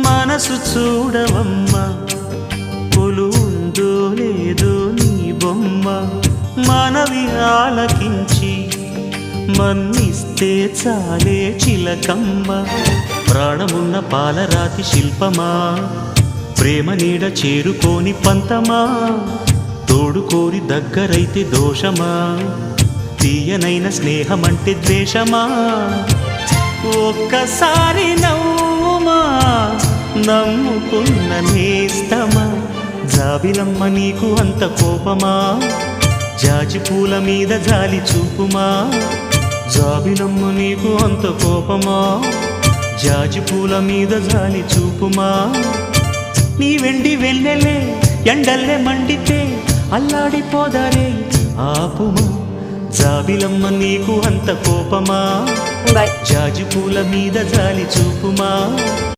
మనసు చూడవమ్మా కొలువుందో లేదో నీ బొమ్మ మనవి ఆలకించి మన్నిస్తే చాలే చిలకమ్మ ప్రాణమున్న పాలరాతి శిల్పమా ప్రేమ నీడ చేరుకోని పంతమా తోడుకోరి దగ్గరైతే దోషమా తీయనైన స్నేహమంటే ద్వేషమా ఒక్కసారి నవ్వుమా నమ్ముకున్న నేస్తమా జాబిలమ్మ నీకు అంత కోపమా జాజి పూల మీద జాలి చూపుమా జాబిలమ్మ నీకు అంత కోపమా జాజి పూల మీద జాలి చూపుమా నీ వెండి వెళ్ళలే ఎండల్లే మండితే అల్లాడిపోదారే ఆపుమా జాబిలమ్మ నీకు అంత కోపమా జాజి పూల మీద జాలి చూపుమా